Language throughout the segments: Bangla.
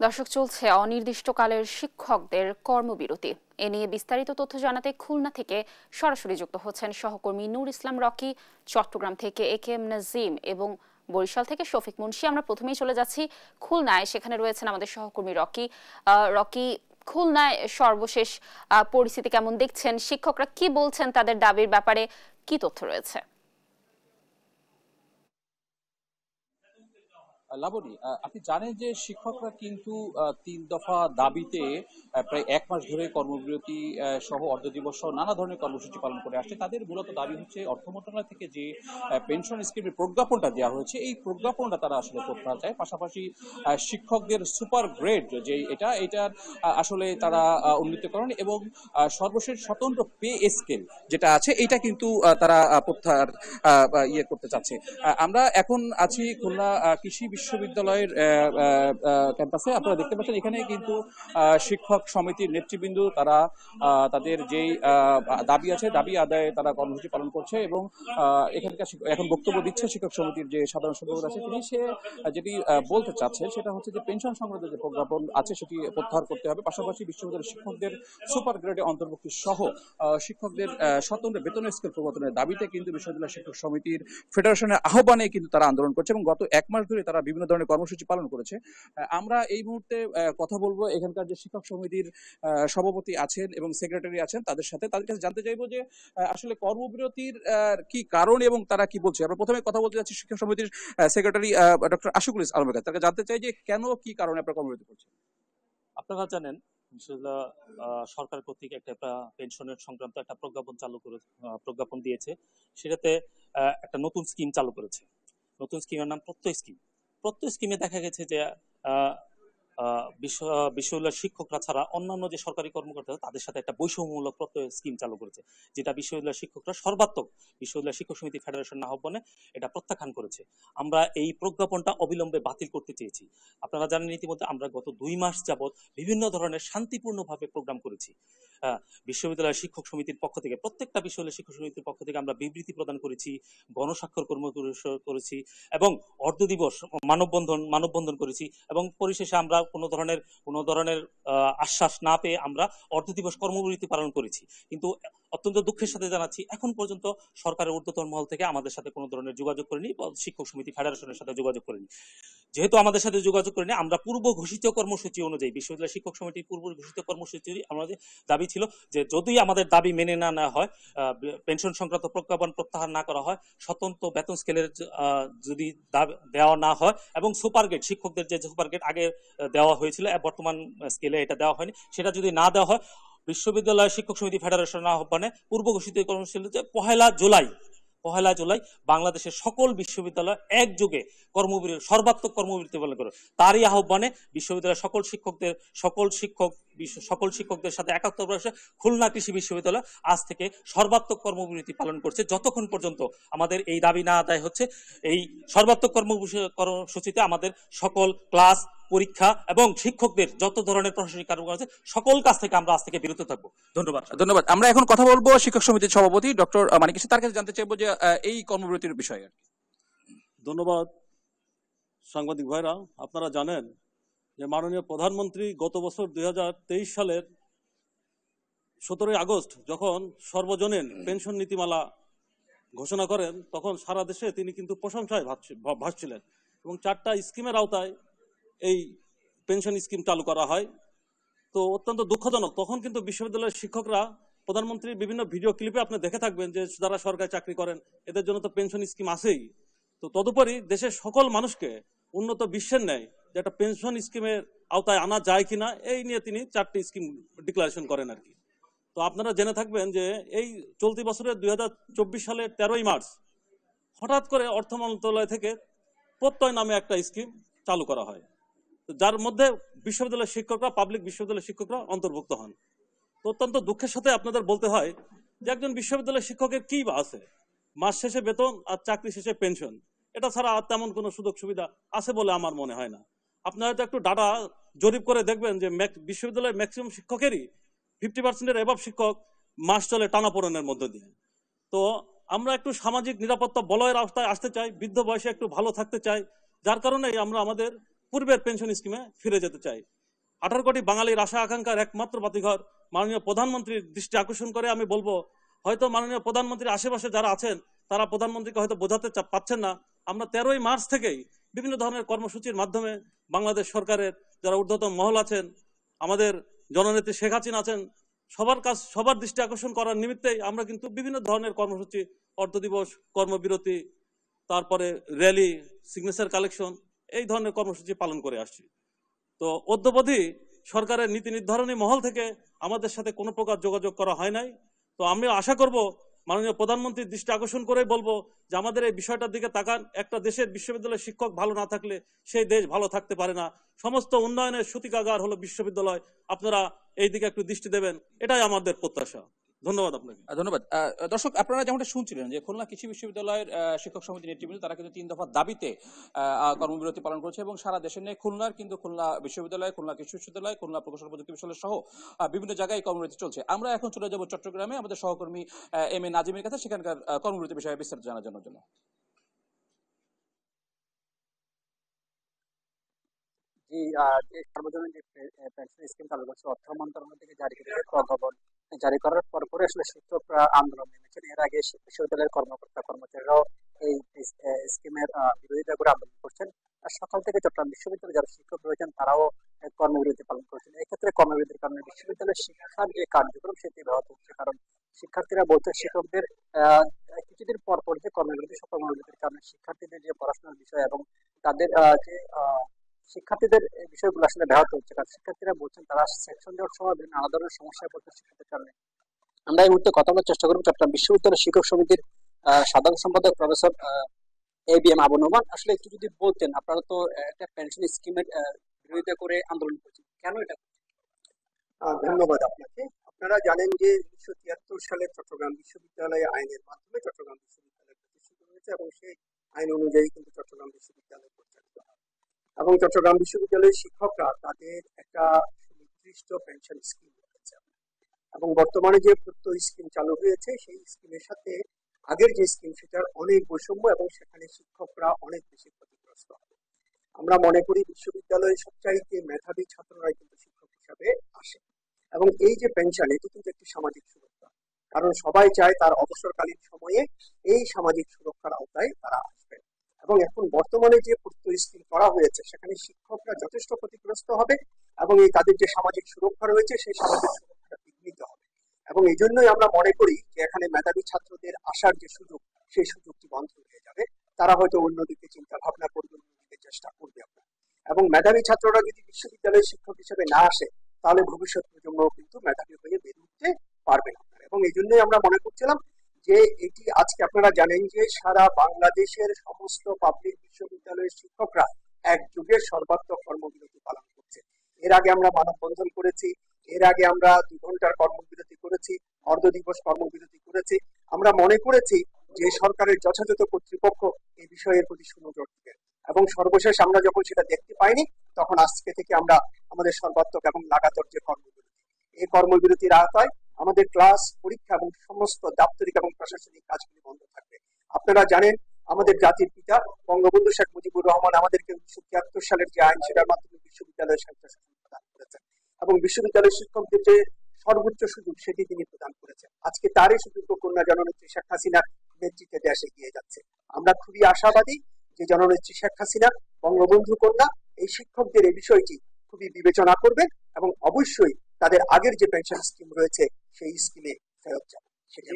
দর্শক, চলছে অনির্দিষ্টকালের শিক্ষকদের কর্মবিরতি। এ নিয়ে বিস্তারিত তথ্য জানাতে খুলনা থেকে সরাসরি যুক্ত হচ্ছেন সহকর্মী নূর ইসলাম রকি, চট্টগ্রাম থেকে একেএম নাজিম এবং বরিশাল থেকে শফিক মুন্সি। আমরা প্রথমেই চলে যাচ্ছি খুলনায়, সেখানে রয়েছেন আমাদের সহকর্মী রকি। রকি, খুলনায় সর্বশেষ পরিস্থিতি কেমন দেখছেন? শিক্ষকরা কি বলছেন, তাদের দাবির ব্যাপারে কি তথ্য রয়েছে? লাবণী, আপনি জানেন যে শিক্ষকরা কিন্তু ৩ দফা দাবিতে প্রায় ১ মাস ধরে কর্মবিরতি সহ অর্ধদিবস সহ নানা ধরনের কর্মসূচি পালন করে আসছে। তাদের মূলত দাবি হচ্ছে অর্থ মন্ত্রণালয় থেকে যে পেনশন স্কিমের প্রজ্ঞাপনটা দেওয়া হয়েছে, এই প্রজ্ঞাপনটা তারা আসলে প্রত্যাহার চায়। পাশাপাশি শিক্ষকদের সুপার গ্রেড যে এটার আসলে তারা উন্নীতকরণ এবং সর্বশেষ স্বতন্ত্র পে স্কেল যেটা আছে এটা কিন্তু তারা প্রত্যাহার করতে চাচ্ছে। আমরা এখন আছি খুলনা কৃষি বিশ্ববিদ্যালয়ের ক্যাম্পাসে। আপনারা দেখতে পাচ্ছেন এখানে কিন্তু শিক্ষক সমিতির নেতৃবৃন্দ তারা তাদের যেই দাবি আছে দাবি আদায়ে তারা কর্মসূচি পালন করছে এবং এখানকার এখন বক্তব্য দিচ্ছে শিক্ষক সমিতির যে সাধারণ সম্পাদক আছে তিনি। সে যেটি বলতে চাচ্ছে সেটা হচ্ছে যে পেনশন সংক্রান্ত যে প্রজ্ঞাপন আছে সেটি প্রত্যাহার করতে হবে। পাশাপাশি বিশ্ববিদ্যালয়ের শিক্ষকদের সুপার গ্রেডে অন্তর্ভুক্তি সহ শিক্ষকদের স্বতন্ত্র বেতনের স্কেল প্রবর্তনের দাবিতে কিন্তু বিশ্ববিদ্যালয় শিক্ষক সমিতির ফেডারেশনের আহ্বানে কিন্তু তারা আন্দোলন করছে এবং গত ১ মাস ধরে তারা বিভিন্ন ধরনের কর্মসূচি পালন করেছে। আমরা এই মুহূর্তে কথা বলবো এখানকার যে শিক্ষক সমিতির সভাপতি আছেন এবং সেক্রেটারি আছেন তাদের সাথে। তাদের কাছে জানতে চাইবো যে আসলে কর্মবিরতির কি কারণ এবং তারা কি বলছে। আমরা প্রথমে কথা বলতে যাচ্ছি শিক্ষক সমিতির সেক্রেটারি ডক্টর আশিকুল আলমের কাছে। তাকে জানতে চাই যে কেন, কি কারণে আপনারা কর্মবিরতি করছেন। আপনারা জানেন সরকার কর্তৃক একটা পেনশনের সংক্রান্ত একটা প্রজ্ঞাপন দিয়েছে। সেটাতে একটা নতুন স্কিম চালু করেছে। নতুন স্কিমের নাম প্রত্যয় স্কিম। প্রত্যয় স্কিমে দেখা গেছে যে বিশ্ববিদ্যালয়ের শিক্ষকরা ছাড়া অন্যান্য যে সরকারি কর্মকর্তা তাদের সাথে একটা বৈষম্যমূলক প্রত্যয় স্কিম চালু করেছে, যেটা বিশ্ববিদ্যালয়ের শিক্ষকরা সর্বাত্মক বিশ্ববিদ্যালয় শিক্ষক সমিতি ফেডারেশন আহ্বানে এটা প্রত্যাখ্যান করেছে। আমরা এই প্রজ্ঞাপনটা অবিলম্বে বাতিল করতে চেয়েছি। আপনারা জানেন ইতিমধ্যে আমরা গত ২ মাস যাবৎ বিভিন্ন ধরনের শান্তিপূর্ণভাবে প্রোগ্রাম করেছি। বিশ্ববিদ্যালয়ের শিক্ষক সমিতির পক্ষ থেকে প্রত্যেকটা বিশ্ববিদ্যালয় শিক্ষক সমিতির পক্ষ থেকে আমরা বিবৃতি প্রদান করেছি, গণস্বাক্ষর করেছি এবং অর্ধ দিবস মানববন্ধন করেছি এবং পরিশেষে আমরা কোনো ধরনের আশ্বাস না পেয়ে আমরা অর্ধ দিবস কর্মবিরতি পালন করেছি। কিন্তু অত্যন্ত দুঃখের সাথে জানাচ্ছি এখন পর্যন্ত সরকারের ঊর্ধ্বতন মহল থেকে আমাদের সাথে কোনো ধরনের যোগাযোগ করেনি, শিক্ষক সমিতি ফেডারেশনের সাথে যোগাযোগ করেনি। যেহেতু আমাদের সাথে যোগাযোগ করেনি, আমরা পূর্ব ঘোষিত কর্মসূচি অনুযায়ী বিশ্ববিদ্যালয় শিক্ষক সমিতির পূর্ব ঘোষিত কর্মসূচি আমাদের দাবি ছিল যে যদি আমাদের দাবি মেনে না নেওয়া হয়, পেনশন সংক্রান্ত প্রজ্ঞাপন প্রত্যাহার না করা হয়, স্বতন্ত্র বেতন স্কেলের যদি দেওয়া না হয় এবং সুপার গ্রেড শিক্ষকদের যে সুপার গ্রেড আগে দেওয়া হয়েছিল বর্তমান স্কেলে এটা দেওয়া হয়নি, সেটা যদি না দেওয়া হয় বিশ্ববিদ্যালয় শিক্ষক সমিতি ফেডারেশন আহ্বানে পূর্ব ঘোষিত কর্মসূচিতে ১লা জুলাই বাংলাদেশের সকল বিশ্ববিদ্যালয় একযোগে সর্বাত্মক কর্মবিরতি পালন করে। তারই আহ্বানে বিশ্ববিদ্যালয়ের সকল শিক্ষকদের সাথে একাত্ম প্রয়াসে খুলনা কৃষি বিশ্ববিদ্যালয় আজ থেকে সর্বাত্মক কর্মবিরতি পালন করছে যতক্ষণ পর্যন্ত আমাদের এই দাবি না আদায় হচ্ছে। এই সর্বাত্মক কর্মসূচিতে আমাদের সকল ক্লাস, পরীক্ষা এবং শিক্ষকদের যত ধরনের প্রশাসনিক কার্যক্রম আছে সকল কাজ থেকে আমরা আজ থেকে বিরত থাকবো। ধন্যবাদ। আমরা এখন কথা বলবো শিক্ষক সমিতির সভাপতি ডক্টর মানিক, তার কাছে জানতে চাইবো যে এই কর্মবিরতির বিষয়ে। ধন্যবাদ সাংবাদিক ভাইরা। আপনারা জানেন যে মাননীয় প্রধানমন্ত্রী গত বছর ২০২৩ সালের ১৭ই আগস্ট যখন সর্বজনীন পেনশন নীতিমালা ঘোষণা করেন তখন সারা দেশে তিনি কিন্তু প্রশংসায় ভাসছিলেন এবং ৪টা স্কিমের আওতায় এই পেনশন স্কিম চালু করা হয়। তো অত্যন্ত দুঃখজনক, তখন কিন্তু বিশ্ববিদ্যালয়ের শিক্ষকরা প্রধানমন্ত্রীর বিভিন্ন ভিডিও ক্লিপে আপনি দেখে থাকবেন যে যারা সরকারি চাকরি করেন এদের জন্য তো পেনশন স্কিম আছেই। তো তদুপরি দেশের সকল মানুষকে উন্নত বিশ্বের ন্যায় যে একটা পেনশন স্কিমের আওতায় আনা যায় কিনা এই নিয়ে তিনি ৪টি স্কিম ডিক্লারেশন করেন আর কি। তো আপনারা জেনে থাকবেন যে এই চলতি বছরের ২০২৪ সালের ১৩ই মার্চ হঠাৎ করে অর্থ মন্ত্রণালয় থেকে প্রত্যয় নামে একটা স্কিম চালু করা হয়, যার মধ্যে বিশ্ববিদ্যালয়ের শিক্ষকরা, পাবলিক বিশ্ববিদ্যালয়ের শিক্ষকরা অন্তর্ভুক্ত হন। তো অত্যন্ত দুঃখের সাথে আপনাদের বলতে হয় যে একজন বিশ্ববিদ্যালয়ের শিক্ষকের কি বা আছে, মাস শেষে বেতন আর চাকরি শেষে পেনশন, এটা ছাড়া আর তেমন কোনো সুযোগ সুবিধা আছে বলে আমার মনে হয় না। আপনারা হয়তো একটু ডাটা জরিপ করে দেখবেন যে বিশ্ববিদ্যালয়ের ম্যাক্সিমাম শিক্ষকেরই 50% এর এভাব শিক্ষক মাস চলে টানাপোড়েনের মধ্য দিয়ে। তো আমরা একটু সামাজিক নিরাপত্তা বলয়ের আওতায় আসতে চাই, বৃদ্ধ বয়সে একটু ভালো থাকতে চাই, যার কারণে আমরা আমাদের পূর্বের পেনশন স্কিমে ফিরে যেতে চাই। 18 কোটি বাঙালির আশা আকাঙ্ক্ষার একমাত্র বাতিঘর মাননীয় প্রধানমন্ত্রীর দৃষ্টি আকর্ষণ করে আমি বলবো, হয়তো মাননীয় প্রধানমন্ত্রীর আশেপাশে যারা আছেন তারা প্রধানমন্ত্রীকে হয়তো বোঝাতে পাচ্ছেন না। আমরা 13ই মার্চ থেকেই বিভিন্ন ধরনের কর্মসূচির মাধ্যমে বাংলাদেশ সরকারের যারা ঊর্ধ্বতন মহল আছেন, আমাদের জননেত্রী শেখ হাসিনা আছেন, সবার দৃষ্টি আকর্ষণ করার নিমিত্তেই আমরা কিন্তু বিভিন্ন ধরনের কর্মসূচি, অর্ধ দিবস, কর্মবিরতি, তারপরে র্যালি, সিগনেচার কালেকশন, এই ধরনের কর্মসূচি পালন করে আসছি। তো অদ্যবধি সরকারের নীতি নির্ধারণী মহল থেকে আমাদের সাথে কোনো প্রকার যোগাযোগ করা হয় নাই। তো আমি আশা করব মাননীয় প্রধানমন্ত্রীর দৃষ্টি আকর্ষণ করেই বলবো যে আমাদের এই বিষয়টার দিকে তাকান। একটা দেশের বিশ্ববিদ্যালয়ের শিক্ষক ভালো না থাকলে সেই দেশ ভালো থাকতে পারে না। সমস্ত উন্নয়নের সূতিকাগার হলো বিশ্ববিদ্যালয়। আপনারা এই দিকে একটু দৃষ্টি দেবেন, এটাই আমাদের প্রত্যাশা। ধন্যবাদ আপনাকে। ধন্যবাদ। দর্শক, আপনারা যেমনটা শুনছিলেন যে খুলনা কৃষি বিশ্ববিদ্যালয়ের শিক্ষক সমিতির নেতৃবৃন্দ তারা কিন্তু 3 দফা দাবিতে কর্মবিরতি পালন করেছে এবং সারা দেশে নিয়ে খুলনার কিন্তু খুলনা বিশ্ববিদ্যালয়, খুলনা কৃষি বিশ্ববিদ্যালয়, খুলনা প্রকৌশল প্রযুক্তি বিশ্ববিদ্যালয় সহ বিভিন্ন জায়গায় কর্মবিরতি চলছে। আমরা এখন চলে যাব চট্টগ্রামে আমাদের সহকর্মী এম এ নাজিমের কাছে, সেখানকার কর্মবিরতি বিষয়ে বিস্তারিত জানার জন্য। জি, যে সার্বজনীন যে পেনশন স্কিম চালু করছে অর্থ মন্ত্রণালয় থেকে জারি করেছে প্রজ্ঞাপন জারি করার পরে আসলে শিক্ষকরা আন্দোলন নেমেছেন। এর আগে বিশ্ববিদ্যালয়ের কর্মকর্তা কর্মচারীরাও এই স্কিমের বিরোধিতা করে আন্দোলন করছেন। আর সকাল থেকে চট্টগ্রাম বিশ্ববিদ্যালয়ে যারা শিক্ষক রয়েছেন তারাও কর্মবিরতি পালন করছেন। এক্ষেত্রে কর্মবিরতির কারণে বিশ্ববিদ্যালয়ের শিক্ষার যে কার্যক্রম সেটি ব্যাহত হচ্ছে, কারণ শিক্ষার্থীরা বলছে শিক্ষকদের কিছুদিন পর পর যে কর্মবিরতির কারণে শিক্ষার্থীদের যে পড়াশোনার বিষয় এবং তাদের যে শিক্ষার্থীদের এই বিষয়গুলো আসলে ব্যাহত হচ্ছে, কারণ শিক্ষার্থীরা বলছেন তারা সেকশন দেওয়ার সময় নানা ধরনের সমস্যায় পড়ছে শিক্ষকদের কারণে। আমরা এই মুহূর্তে কথা বলার চেষ্টা করব চট্টগ্রাম বিশ্ববিদ্যালয় শিক্ষক সমিতির সাধারণ সম্পাদক প্রফেসর ABM আবু নোমান। আসলে একটু যদি বলতেন, আপনারা তো একটা পেনশন স্কিমের বিরোধিতা করে আন্দোলন করছেন, কেন এটা? ধন্যবাদ আপনাকে। আপনারা জানেন যে 1973 সালে চট্টগ্রাম বিশ্ববিদ্যালয় আইনের মাধ্যমে চট্টগ্রাম বিশ্ববিদ্যালয় প্রতিষ্ঠিত হয়েছে এবং সেই আইন অনুযায়ী কিন্তু চট্টগ্রাম বিশ্ববিদ্যালয় পরিচালিত হয় এবং চট্টগ্রাম বিশ্ববিদ্যালয়ের শিক্ষকরা তাদের একটা নির্দিষ্ট পেনশন স্কিম রয়েছে এবং বর্তমানে যে প্রত্যয় স্কিম চালু হয়েছে সেই স্কিমের সাথে আগের যে স্কিম সেটার অনেক বৈষম্য এবং সেখানে শিক্ষকরা অনেক বেশি ক্ষতিগ্রস্ত হবে। আমরা মনে করি বিশ্ববিদ্যালয়ের সবচাইতে মেধাবী ছাত্ররাই কিন্তু শিক্ষক হিসাবে আসে এবং এই যে পেনশন এটি কিন্তু একটি সামাজিক সুরক্ষা, কারণ সবাই চায় তার অবসরকালীন সময়ে এই সামাজিক সুরক্ষার আওতায় তারা আসবে। এবং এখন বর্তমানে যে প্রত্যয় স্কিম করা হয়েছে সেখানে শিক্ষকরা যথেষ্ট ক্ষতিগ্রস্ত হবে এবং এই তাদের যে সামাজিক সুরক্ষা রয়েছে সেই সামাজিক সুরক্ষাটা বিঘ্নিত হবে এবং এই জন্যই আমরা মনে করি যে এখানে মেধাবী ছাত্রদের আসার যে সুযোগ সেই সুযোগটি বন্ধ হয়ে যাবে। তারা হয়তো অন্যদিকে চিন্তা ভাবনা করবে, অন্যদিকে চেষ্টা করবে আপনার। এবং মেধাবী ছাত্ররা যদি বিশ্ববিদ্যালয়ের শিক্ষক হিসেবে না আসে তাহলে ভবিষ্যৎ প্রজন্ম কিন্তু মেধাবী হয়ে বেড়ে উঠতে পারবে না। এবং এই জন্যই আমরা মনে করছিলাম যে এটি আজকে আপনারা জানেন যে সারা বাংলাদেশের সমস্ত পাবলিক বিশ্ববিদ্যালয়ের শিক্ষকরা একযোগে সর্বাত্মক কর্মবিরতি পালন করছে। এর আগে আমরা মানববন্ধন করেছি, এর আগে আমরা 2 ঘন্টার কর্মবিরতি করেছি, অর্ধ দিবস কর্মবিরতি করেছি। আমরা মনে করেছি যে সরকারের যথাযথ কর্তৃপক্ষ এই বিষয়ের প্রতি সুনজর দিবেন এবং সর্বশেষ আমরা যখন সেটা দেখতে পাইনি তখন আজকে থেকে আমরা আমাদের সর্বাত্মক এবং লাগাতার যে কর্মবিরতি, এই কর্মবিরতির আওতায় আমাদের ক্লাস, পরীক্ষা এবং সমস্ত দাপ্তরিক এবং প্রশাসনিক কাজগুলি বন্ধ থাকবে। আপনারা জানেন আমাদের জাতির পিতা বঙ্গবন্ধু শেখ মুজিবুর রহমান আমাদেরকে 1973 সালের যে আইন সেটার মাধ্যমে বিশ্ববিদ্যালয়ের স্বায়ত্তশাসন প্রদান করেছেন এবং বিশ্ববিদ্যালয়ের শিক্ষকদের যে সর্বোচ্চ সুযোগ সেটি তিনি প্রদান করেছেন। আজকে তারই সুযোগ্য কন্যা জননেত্রী শেখ হাসিনার নেতৃত্বে দেশে এগিয়ে যাচ্ছে। আমরা খুবই আশাবাদী যে জননেত্রী শেখ হাসিনা বঙ্গবন্ধু কন্যা এই শিক্ষকদের এই বিষয়টি খুবই বিবেচনা করবেন এবং অবশ্যই তাদের আগের যে পেনশন স্কিম রয়েছে সেই স্কিমে ফেরত যাবে। সেটি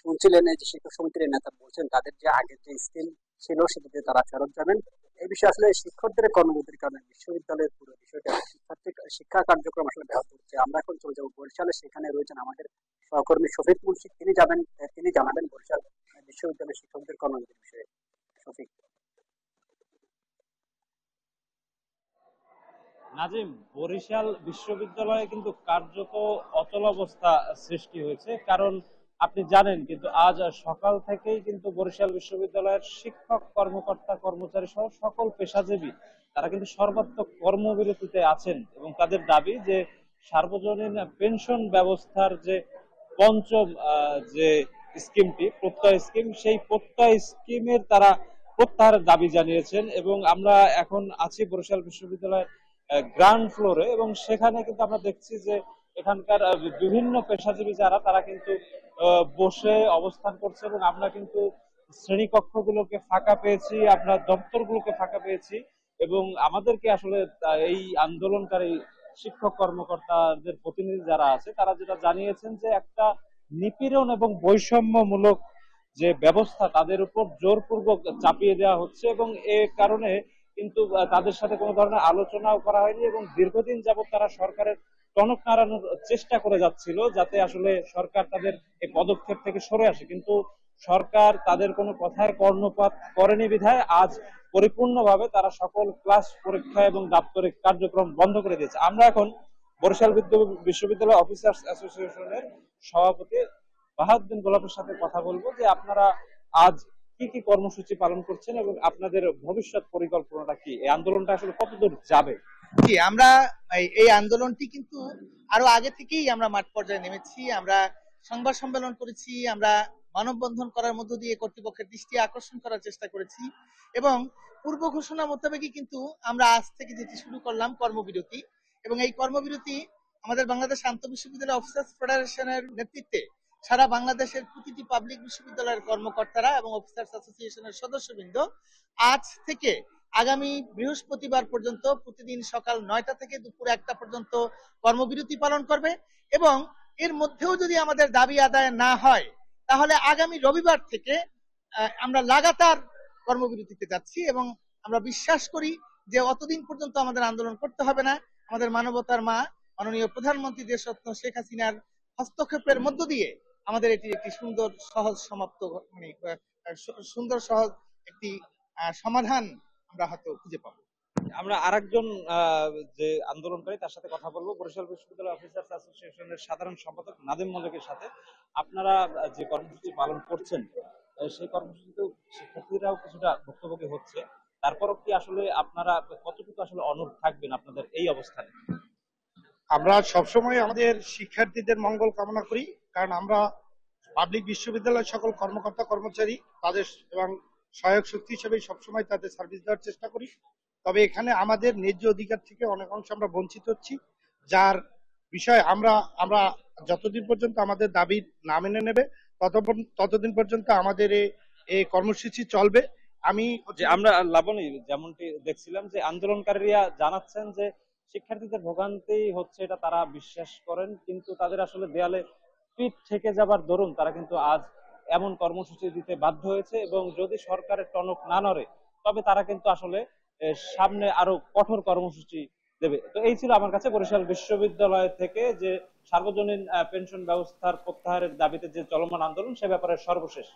শুনছিলেন যে শিক্ষক সমিতির নেতা বলছেন তাদের যে আগের যে স্কিম ছিল সেটিতে তারা ফেরত যাবেন। এই বিষয়ে আসলে শিক্ষকদের কর্মবিরতির কারণে বিশ্ববিদ্যালয়ের পুরো বিষয়টা শিক্ষা কার্যক্রম আসলে ব্যাহত হচ্ছে। আমরা এখন চলে যাবো বরিশালে, সেখানে রয়েছেন আমাদের সহকর্মী শফিক মুন্সি, তিনি জানাবেন বরিশাল বিশ্ববিদ্যালয়ের শিক্ষকদের কর্মবিরতির বিষয়ে। শফিক। নাজিম, বরিশাল বিশ্ববিদ্যালয়ে কিন্তু কার্যত অচলাবস্থা সৃষ্টি হয়েছে, কারণ আপনি জানেন কিন্তু আজ সকাল থেকেই কিন্তু বরিশাল বিশ্ববিদ্যালয়ের শিক্ষক, কর্মকর্তা, কর্মচারী সহ সকল পেশাজীবী তারা কিন্তু সর্বাত্মক কর্মবিরতিতে আছেন এবং তাদের দাবি যে সার্বজনীন পেনশন ব্যবস্থার যে পঞ্চম যে স্কিমটি প্রত্যয় স্কিম, সেই প্রত্যয় স্কিমের তারা প্রত্যাহারের দাবি জানিয়েছেন। এবং আমরা এখন আছি বরিশাল বিশ্ববিদ্যালয়ের গ্রাউন্ড ফ্লোরে, এবং সেখানে কিন্তু আমরা দেখছি যে এখানকার বিভিন্ন পেশাজীবী যারা তারা কিন্তু বসে অবস্থান করছে, এবং আমরা কিন্তু শ্রেণীকক্ষগুলোকে ফাঁকা পেয়েছি, আমরা দপ্তরগুলোকে ফাঁকা পেয়েছি, এবং আমাদেরকে আসলে এই আন্দোলনকারী শিক্ষক কর্মকর্তাদের প্রতিনিধি যারা আছে তারা যেটা জানিয়েছেন যে একটা নিপীড়ন এবং বৈষম্যমূলক যে ব্যবস্থা তাদের উপর জোরপূর্বক চাপিয়ে দেওয়া হচ্ছে, এবং এ কারণে কিন্তু তাদের সাথে কোনো ধরনের আলোচনাও করা হয়নি, এবং দীর্ঘদিন যাবত তারা সরকারের টনক নাড়ানোর চেষ্টা করে যাচ্ছিল যাতে আসলে সরকার তাদের এই পদক্ষেপ থেকে সরে আসে, কিন্তু সরকার তাদের কোনো কথায় কর্ণপাত করেনি বিধায় আজ পরিপূর্ণভাবে তারা সকল ক্লাস, পরীক্ষা এবং দাপ্তরিক কার্যক্রম বন্ধ করে দিয়েছে। আমরা এখন বরিশাল বিশ্ববিদ্যালয় অফিসার্স অ্যাসোসিয়েশনের সভাপতি বাহাউদ্দিন গোলাপের সাথে কথা বলবো যে আপনারা আজ কি কি কর্মসূচি পালন করছেন এবং আপনাদের ভবিষ্যৎ পরিকল্পনাটা কি, এই আন্দোলনটা আসলে কতদূর যাবে? জি, আমরা এই আন্দোলনটি কিন্তু আরো আগে থেকেই আমরা মাঠ পর্যায়ে নেমেছি। আমরা সংবাদ সম্মেলন করেছি, আমরা মানববন্ধন করার মধ্য দিয়ে কর্তৃপক্ষের দৃষ্টি আকর্ষণ করার চেষ্টা করেছি, এবং পূর্ব ঘোষণা মোতাবেকই কিন্তু আমরা আজ থেকে যেটি শুরু করলাম কর্মবিরতি। এবং এই কর্মবিরতি আমাদের বাংলাদেশ আন্তঃ বিশ্ববিদ্যালয় অফিসার্স ফেডারেশনের নেতৃত্বে সারা বাংলাদেশের প্রতিটি পাবলিক বিশ্ববিদ্যালয়ের কর্মকর্তারা এবং অফিসার্স অ্যাসোসিয়েশনের সদস্যবৃন্দ আজ থেকে আগামী বৃহস্পতিবার পর্যন্ত প্রতিদিন সকাল 9টা থেকে দুপুর 1টা পর্যন্ত কর্মবিরতি পালন করবে, এবং এর মধ্যেও যদি আমাদের দাবি আদায় না হয় তাহলে আগামী রবিবার থেকে আমরা লাগাতার কর্মবিরতিতে যাচ্ছি, এবং আমরা বিশ্বাস করি যে অতদিন পর্যন্ত আমাদের আন্দোলন করতে হবে না। আমাদের মানবতার মা মাননীয় প্রধানমন্ত্রী দেশরত্ন শেখ হাসিনার হস্তক্ষেপের মধ্য দিয়ে আমাদের এটি একটি সুন্দর সহজ সমাপ্ত সুন্দর সহজ একটি সমাধান আমরা হয়তো খুঁজে পাবো। আমরা আরেকজন যে আন্দোলনকারী তার সাথে কথা বলবো, বরিশাল বিশ্ববিদ্যালয় অফিসার্স অ্যাসোসিয়েশনের সাধারণ সম্পাদক নাদিম মল্লিকের সাথে। আপনারা যে কর্মসূচি পালন করছেন সেই কর্মসূচিতে শিক্ষার্থীরাও কিছুটা ভুক্তভোগী হচ্ছে, তারপরও কি আসলে আপনারা কতটুকু আসলে অনড় থাকবেন আপনাদের এই অবস্থানে? আমরা সবসময় আমাদের শিক্ষার্থীদের মঙ্গল কামনা করি, কারণ আমরা পাবলিক বিশ্ববিদ্যালয়ের সকল কর্মকর্তা কর্মচারী তাদের এবং সহায়ক শক্তি হিসেবে সবসময় তাদের সার্ভিস দেওয়ার চেষ্টা করি। তবে এখানে আমাদের ন্যায্য অধিকার থেকে অনেক অংশ আমরা বঞ্চিত হচ্ছি, যার বিষয়ে আমরা যতদিন পর্যন্ত আমাদের দাবি না মেনে নেবে ততদিন পর্যন্ত আমাদের এই কর্মসূচি চলবে। আমরা লাবণী যেমনটি দেখছিলাম যে আন্দোলনকারীরা জানাচ্ছেন যে শিক্ষার্থীদের ভোগান্তি হচ্ছে এটা তারা বিশ্বাস করেন, কিন্তু তাদের আসলে দেয়ালে পিঠ থেকে যাবার দরুন তারা কিন্তু আজ এমন কর্মসূচি দিতে বাধ্য হয়েছে, এবং যদি সরকারের টনক না নড়ে তবে তারা কিন্তু আসলে সামনে আরো কঠোর কর্মসূচি দেবে। তো এই ছিল আমার কাছে বরিশাল বিশ্ববিদ্যালয় থেকে যে সার্বজনীন পেনশন ব্যবস্থার প্রত্যাহারের দাবিতে যে চলমান আন্দোলন সে ব্যাপারে সর্বশেষ।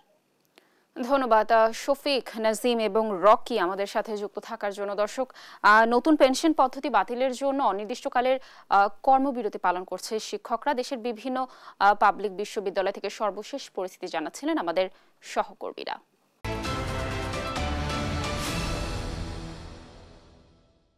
ধন্যবাদ শফিক, নাজিম এবং রকি আমাদের সাথে যুক্ত থাকার জন্য। দর্শক, নতুন পেনশন পদ্ধতি বাতিলের জন্য অনির্দিষ্টকালের কর্মবিরতি পালন করছে শিক্ষকরা। দেশের বিভিন্ন পাবলিক বিশ্ববিদ্যালয় থেকে সর্বশেষ পরিস্থিতি জানাচ্ছিলেন আমাদের সহকর্মীরা।